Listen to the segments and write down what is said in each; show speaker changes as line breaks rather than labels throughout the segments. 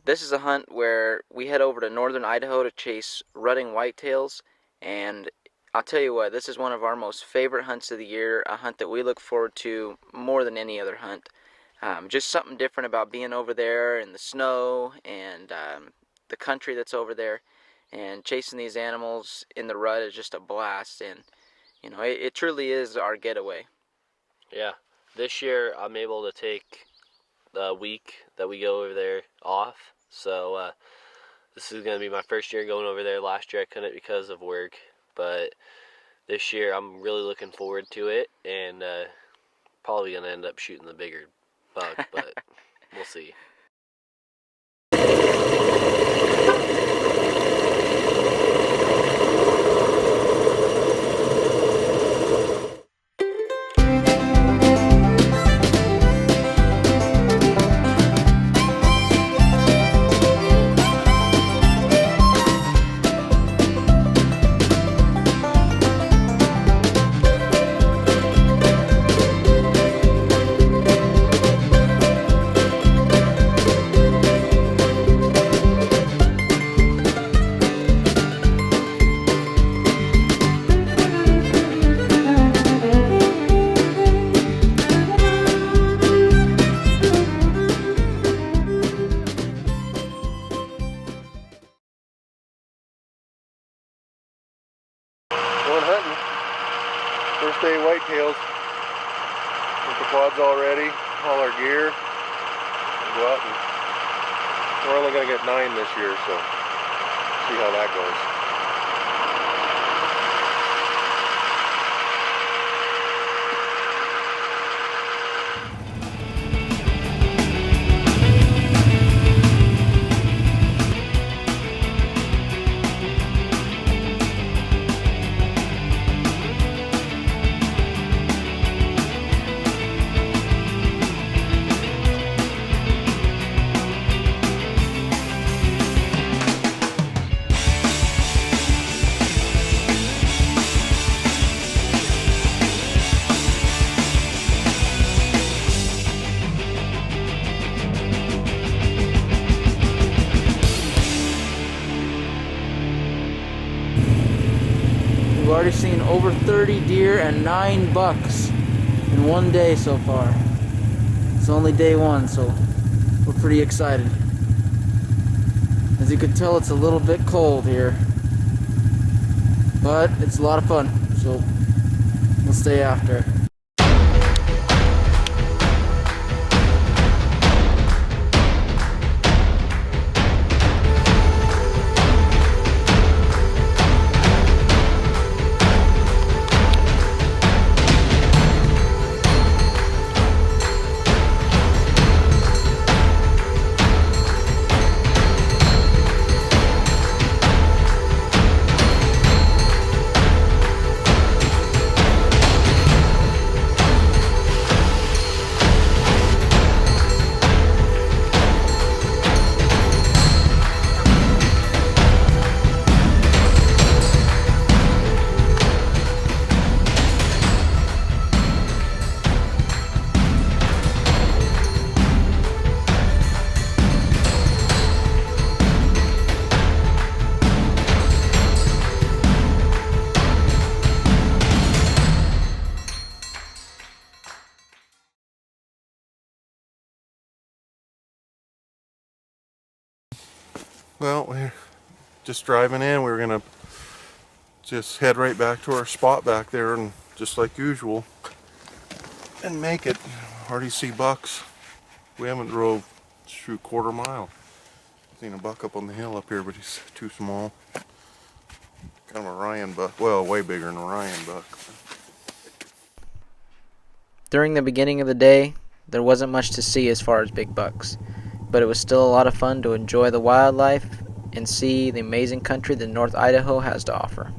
This is a hunt where we head over to northern Idaho to chase rutting whitetails, and I'll tell you what, this is one of our most favorite hunts of the year, a hunt that we look forward to more than any other hunt. Just something different about being over there in the snow and the country that's over there, and chasing these animals in the rut is just a blast, and you know, it truly is our getaway.
Yeah, this year I'm able to take the week that we go over there off. So this is going to be my first year going over there. Last year I couldn't because of work, but this year I'm really looking forward to it, and probably going to end up shooting the bigger buck, but we'll see.
Going hunting. First day whitetails. With the quads all ready, all our gear. We'll go out and we're only going to get 9 this year, so see how that goes.
We've already seen over 30 deer and 9 bucks in one day so far. It's only day 1, so we're pretty excited. As you can tell, it's a little bit cold here, but it's a lot of fun, so we'll stay after.
Well, we're just driving in. We're gonna just head right back to our spot back there, and just like usual, and make it. Already see bucks. We haven't drove through quarter mile. Seen a buck up on the hill up here, but he's too small. Kind of a Ryan buck. Well, way bigger than a Ryan buck.
During the beginning of the day, there wasn't much to see as far as big bucks, but it was still a lot of fun to enjoy the wildlife and see the amazing country that North Idaho has to offer.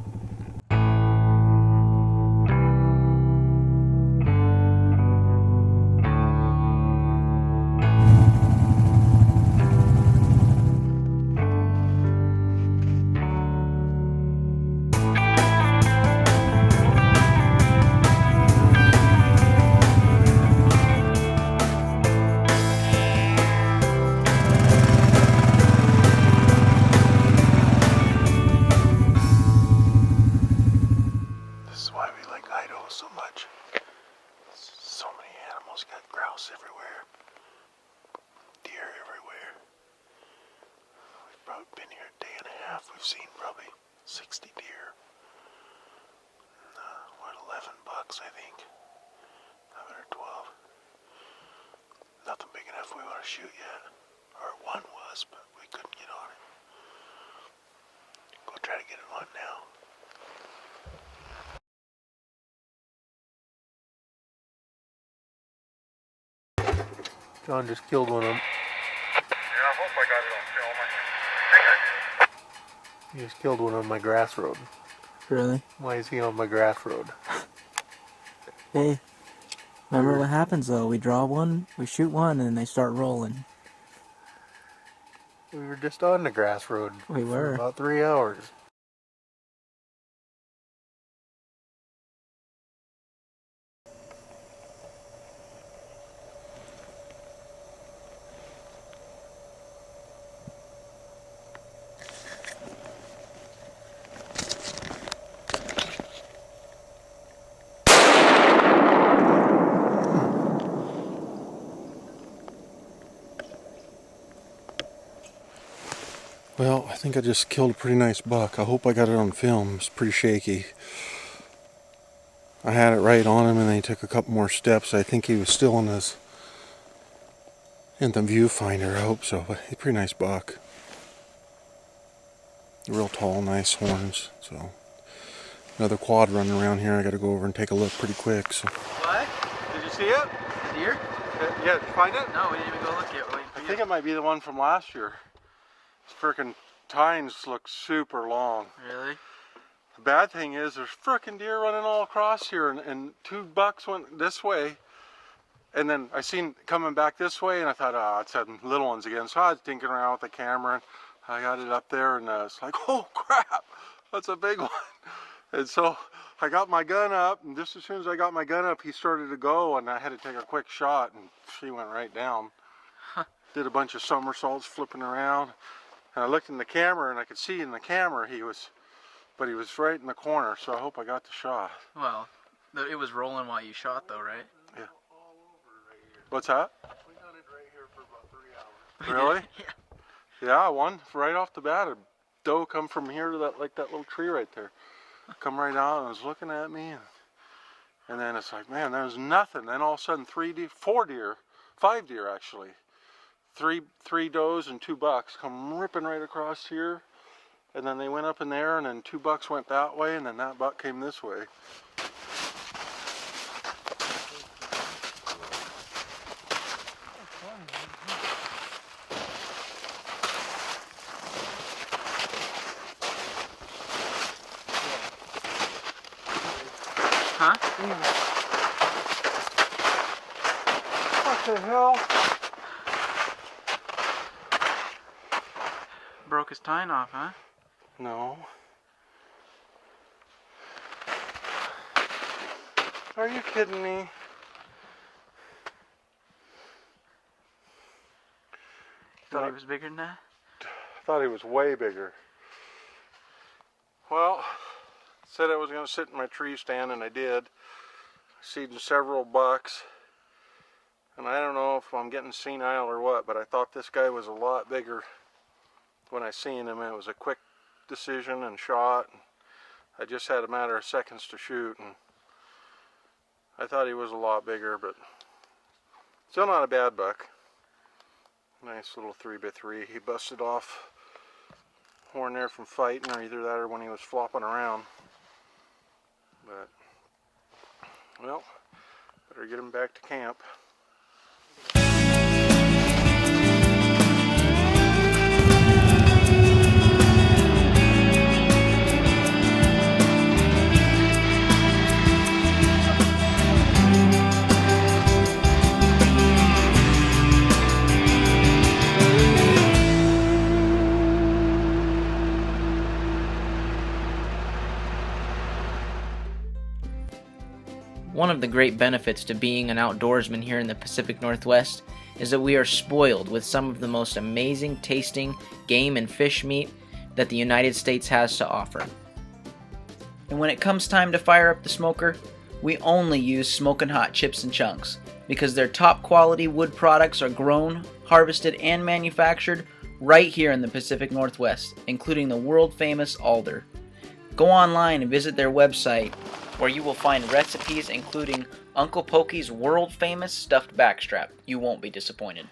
This is why we like Idaho so much. So many animals, got grouse everywhere, deer everywhere. We've probably been here a day and a half. We've seen probably 60 deer. 11 bucks, I think. 11 or 12. Nothing big enough we want to shoot yet. Or one was, but we couldn't get on it. Go try to get it on now. John just killed one of them.
Yeah, I hope I got it on film. I think I did.
He just killed one on my grass road.
Really?
Why is he on my grass road?
Hey, remember what happens though? We draw one, we shoot one, and then they start rolling.
We were just on the grass road
We
for
were.
about 3 hours. Well, I think I just killed a pretty nice buck. I hope I got it on film. It's pretty shaky. I had it right on him and then he took a couple more steps. I think he was still in the viewfinder. I hope so. But he's a pretty nice buck. Real tall, nice horns. So another quad running around here. I got to go over and take a look pretty quick. So.
What? Did you see it?
The deer?
Yeah, did you find it?
No, we didn't even go look yet.
I think it might be the one from last year. His frickin' tines look super long.
Really?
The bad thing is there's frickin' deer running all across here, and 2 bucks went this way, and then I seen coming back this way, and I thought, oh, it's them little ones again. So I was tinkering around with the camera, and I got it up there, and it's like, oh crap, that's a big one. And so I got my gun up, and just as soon as I got my gun up, he started to go, and I had to take a quick shot, and she went right down. Did a bunch of somersaults flipping around. And I looked in the camera, and I could see in the camera he was right in the corner, so I hope I got the shot.
Well, it was rolling while you shot though, right?
Yeah. What's that?
We hunted right here for about 3 hours.
Really?
Yeah.
Yeah, one right off the bat. A doe come from here to that little tree right there. Come right out and was looking at me, and then it's like, man, there's nothing. Then all of a sudden 5 deer actually. Three does and 2 bucks come ripping right across here, and then they went up in there, and then 2 bucks went that way, and then that buck came this way.
Huh?
What the hell?
Broke his tine off, huh?
No. Are you kidding me?
Thought he was bigger than that?
I thought he was way bigger. Well, said I was going to sit in my tree stand, and I did. Seen several bucks, and I don't know if I'm getting senile or what, but I thought this guy was a lot bigger when I seen him. It was a quick decision and shot. I just had a matter of seconds to shoot, and I thought he was a lot bigger, but still not a bad buck. Nice little 3x3. He busted off horn there from fighting, or either that or when he was flopping around. But, well, better get him back to camp.
One of the great benefits to being an outdoorsman here in the Pacific Northwest is that we are spoiled with some of the most amazing tasting game and fish meat that the United States has to offer. And when it comes time to fire up the smoker, we only use Smokin' Hot chips and chunks because their top quality wood products are grown, harvested, and manufactured right here in the Pacific Northwest, including the world famous alder. Go online and visit their website where you will find recipes including Uncle Pokey's world famous stuffed backstrap. You won't be disappointed.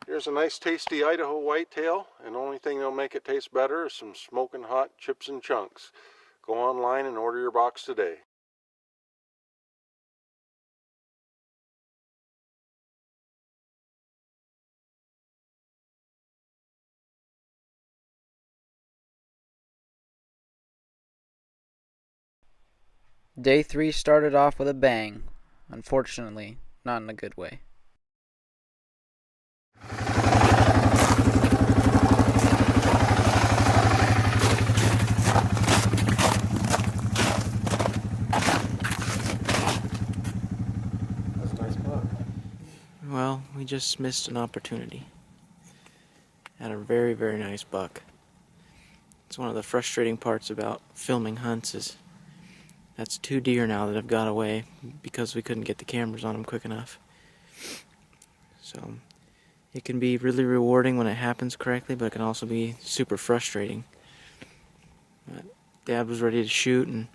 Here's a nice tasty Idaho whitetail, and the only thing that'll make it taste better is some smoking hot chips and chunks. Go online and order your box today.
Day 3 started off with a bang. Unfortunately, not in a good way.
That's a nice buck.
Well, we just missed an opportunity. Had a very, very nice buck. It's one of the frustrating parts about filming hunts is that's 2 deer now that have got away because we couldn't get the cameras on them quick enough. So it can be really rewarding when it happens correctly, but it can also be super frustrating. But Dad was ready to shoot and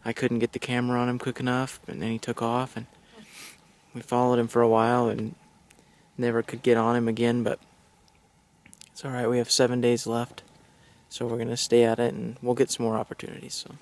I couldn't get the camera on him quick enough, and then he took off and we followed him for a while and never could get on him again, but it's alright, we have 7 days left. So we're going to stay at it and we'll get some more opportunities. So.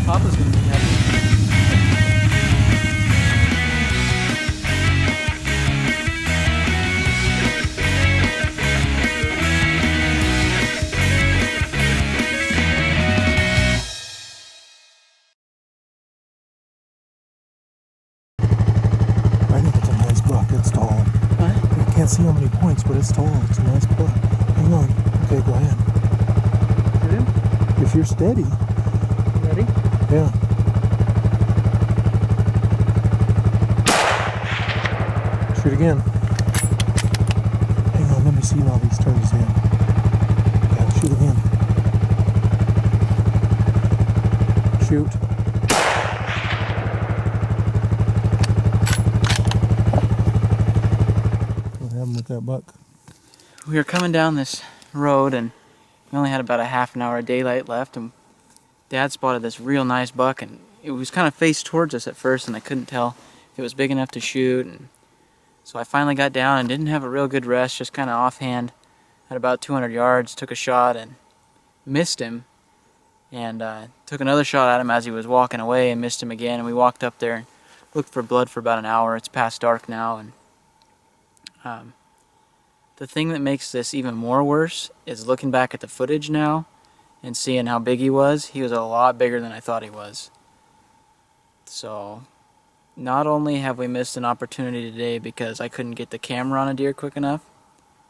Papa's gonna be happy.
I think it's a nice buck. It's tall.
What?
I can't see how many points, but it's tall. It's a nice buck. Hang on. Okay, go ahead.
Shoot him?
If you're steady.
Ready?
Yeah. Shoot again. Hang on, let me see how these turns in. Yeah, shoot again. Shoot. What happened with that buck?
We were coming down this road and we only had about a half an hour of daylight left, and Dad spotted this real nice buck, and it was kind of faced towards us at first and I couldn't tell if it was big enough to shoot, and so I finally got down and didn't have a real good rest, just kind of offhand at about 200 yards, took a shot and missed him, and took another shot at him as he was walking away and missed him again, and we walked up there and looked for blood for about an hour. It's past dark now, and the thing that makes this even more worse is looking back at the footage now and seeing how big he was. He was a lot bigger than I thought he was. So not only have we missed an opportunity today because I couldn't get the camera on a deer quick enough,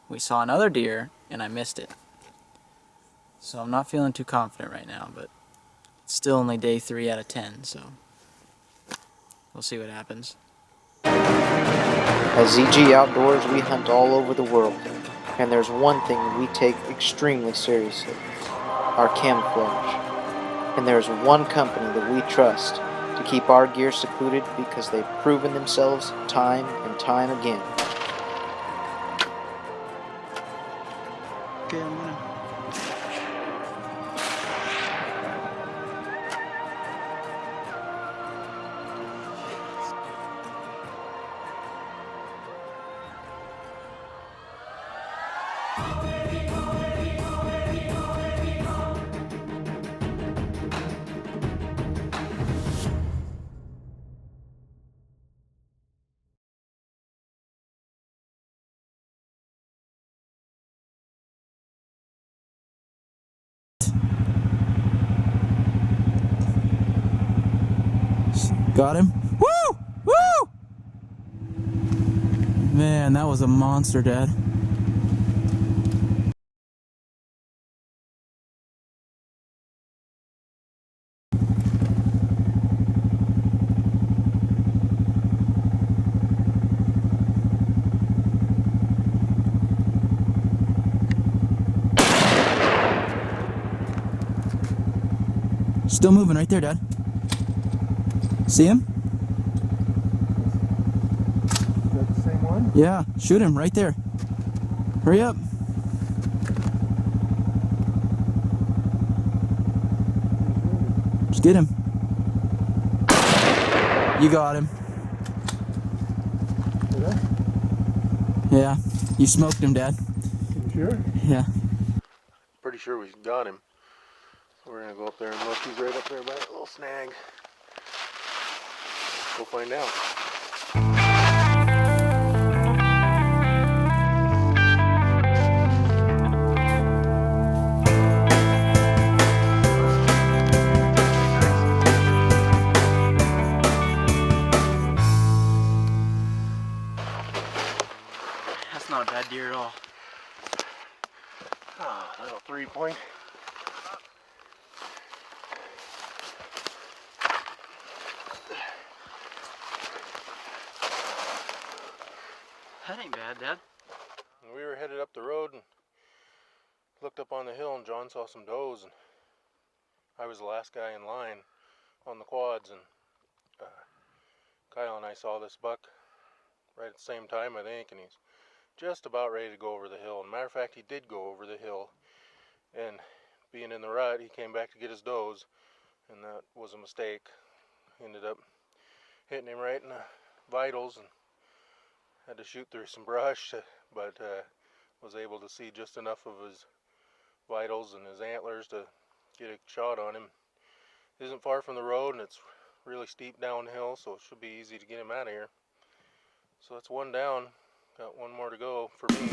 we saw another deer and I missed it. So I'm not feeling too confident right now, but it's still only day 3 out of 10, so we'll see what happens. At ZG Outdoors, we hunt all over the world, and there's one thing we take extremely seriously: our camouflage. And there's one company that we trust to keep our gear secluded because they've proven themselves time and time again. Okay, I'm gonna
Got him. Woo! Woo! Man, that was a monster, Dad. Still moving right there, Dad. See him?
Is that the same one?
Yeah, shoot him right there. Hurry up. Just get him. You got him.
Did I?
Yeah, you smoked him, Dad.
You sure?
Yeah.
Pretty sure we got him. So we're gonna go up there and look. He's right up there by that little snag. Go find out.
That's not a bad deer at all.
Ah, little 3-point.
That ain't bad, Dad.
We were headed up the road and looked up on the hill, and John saw some does, and I was the last guy in line on the quads, and Kyle and I saw this buck right at the same time, I think, and he's just about ready to go over the hill. And matter of fact, he did go over the hill, and being in the rut, he came back to get his does, and that was a mistake. Ended up hitting him right in the vitals, and had to shoot through some brush, but was able to see just enough of his vitals and his antlers to get a shot on him. Isn't far from the road, and it's really steep downhill, so it should be easy to get him out of here. So that's one down. Got one more to go for me.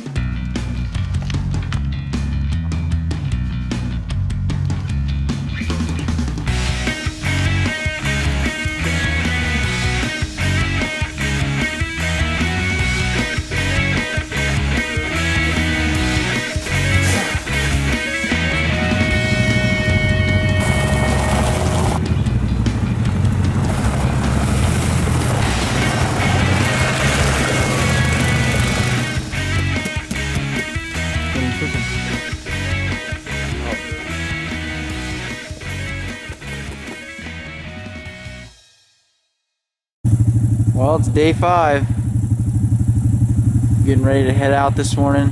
Well, it's day 5. Getting ready to head out this morning.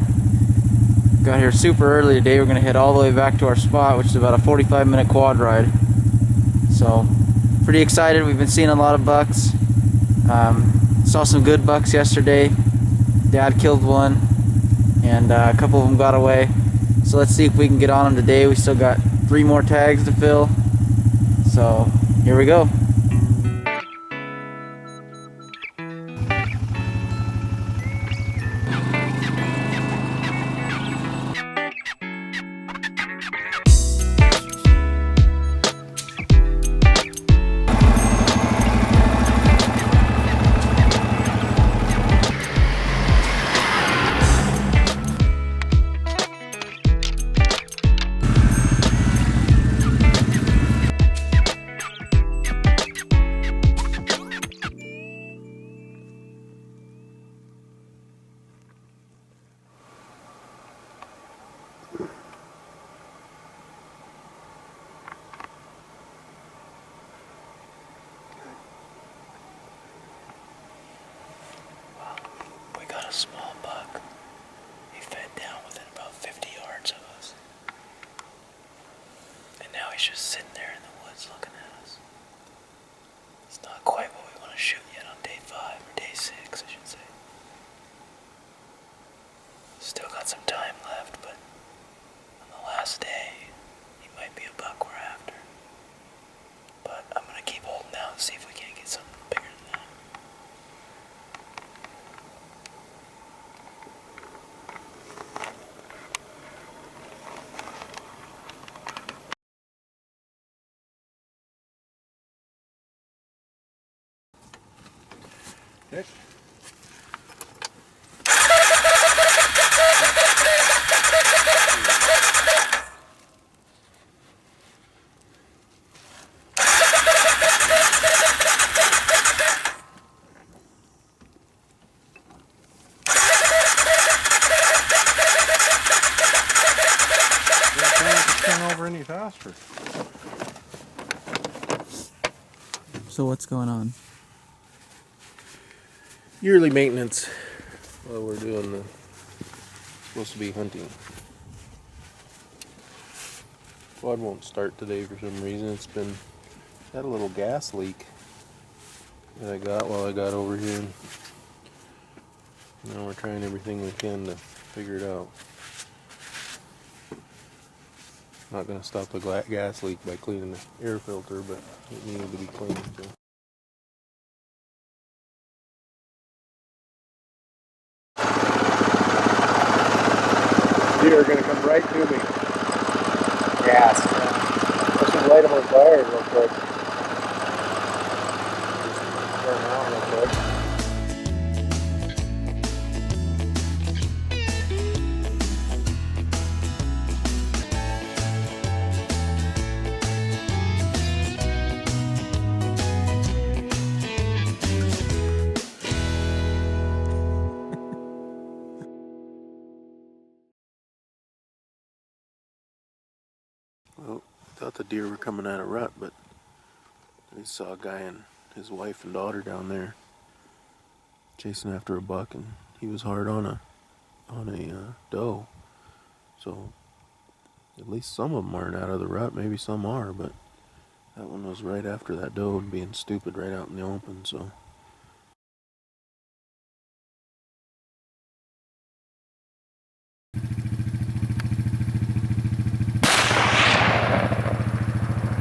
Got here super early today. We're going to head all the way back to our spot, which is about a 45-minute quad ride. So, pretty excited. We've been seeing a lot of bucks. Saw some good bucks yesterday. Dad killed one, and a couple of them got away. So let's see if we can get on them today. We still got 3 more tags to fill. So, here we go.
Okay. Can't over any faster.
So what's going on?
Yearly maintenance while we're doing the supposed to be hunting. Quad won't start today for some reason. It's been had a little gas leak that I got while I got over here. And now we're trying everything we can to figure it out. Not gonna stop the gas leak by cleaning the air filter, but it needed to be cleaned. So. Deer are gonna come right to me. Gas. I should light them on fire real quick. Turn them on real quick. Well, thought the deer were coming out of rut, but they saw a guy and his wife and daughter down there chasing after a buck, and he was hard on a doe. So at least some of them aren't out of the rut. Maybe some are, but that one was right after that doe and being stupid right out in the open. So.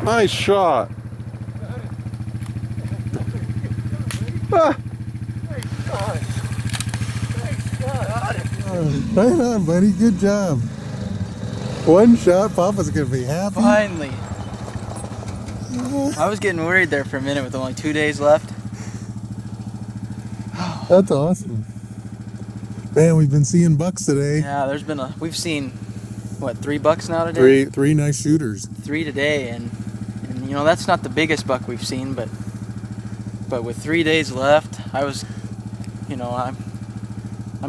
Nice shot. Ah. Right on, buddy. Good job. One shot. Papa's gonna be happy.
Finally. I was getting worried there for a minute with only 2 days left.
That's awesome. Man, we've been seeing bucks today.
Yeah, we've seen, what, 3 bucks now today?
Three nice shooters.
3 today, and you know, that's not the biggest buck we've seen, but with 3 days left, I was, you know, I'm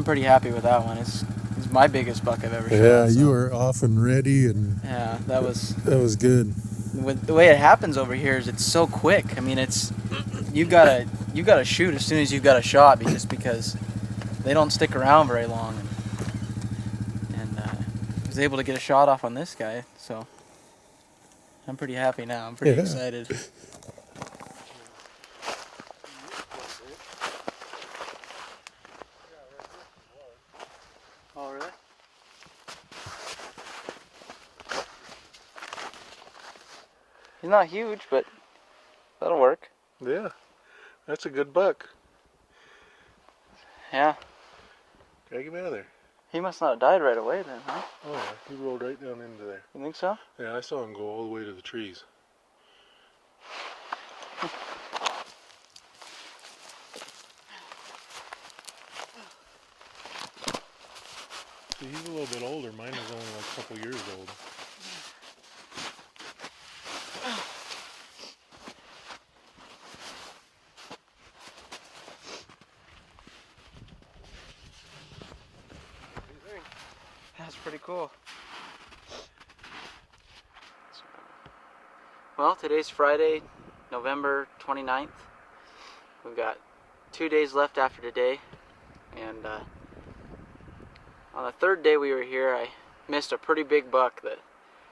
pretty happy with that one. It's my biggest buck I've ever shot.
Yeah,
so.
you were off and ready, and
yeah, that was
good.
With the way it happens over here is it's so quick. I mean, it's you gotta shoot as soon as you've got a shot, because they don't stick around very long. And I was able to get a shot off on this guy, so I'm pretty happy now. I'm pretty excited. Oh, really? He's not huge, but that'll work.
Yeah, that's a good buck.
Yeah.
Drag him out of there.
He must not have died right away then, huh?
Oh yeah, he rolled right down into there.
You think so?
Yeah, I saw him go all the way to the trees. See, he's a little bit older. Mine is only like a couple years old.
That's pretty cool. Well, today's Friday, November 29th. We've got 2 days left after today, and on the third day we were here, I missed a pretty big buck that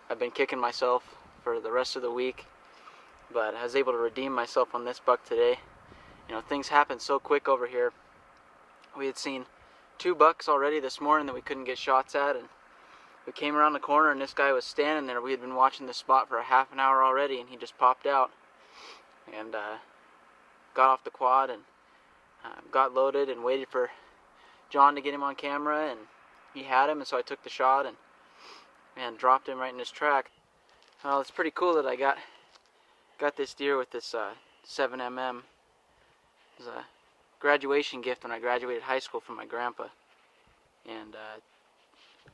I've been kicking myself for the rest of the week, but I was able to redeem myself on this buck today. You know, things happen so quick over here. We had seen 2 bucks already this morning that we couldn't get shots at, and we came around the corner and this guy was standing there. We had been watching this spot for a half an hour already, and he just popped out and got off the quad and got loaded and waited for John to get him on camera, and he had him, and so I took the shot and dropped him right in his track. Well, it's pretty cool that I got this deer with this 7mm. It's a graduation gift when I graduated high school from my grandpa, and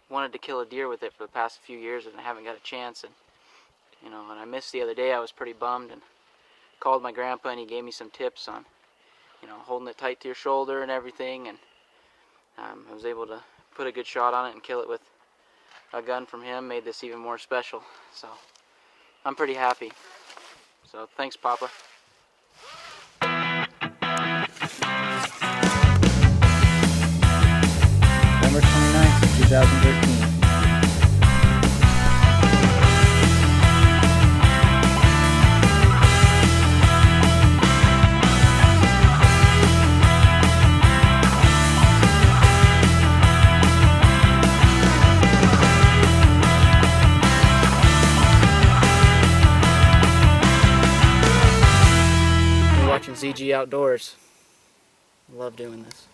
wanted to kill a deer with it for the past few years, and I haven't got a chance. And and I missed the other day. I was pretty bummed, and called my grandpa, and he gave me some tips on holding it tight to your shoulder and everything, and I was able to put a good shot on it and kill it with a gun from him. Made this even more special, so I'm pretty happy. So thanks, Papa.
November 29th, 2013.
You're watching ZG Outdoors. I love doing this.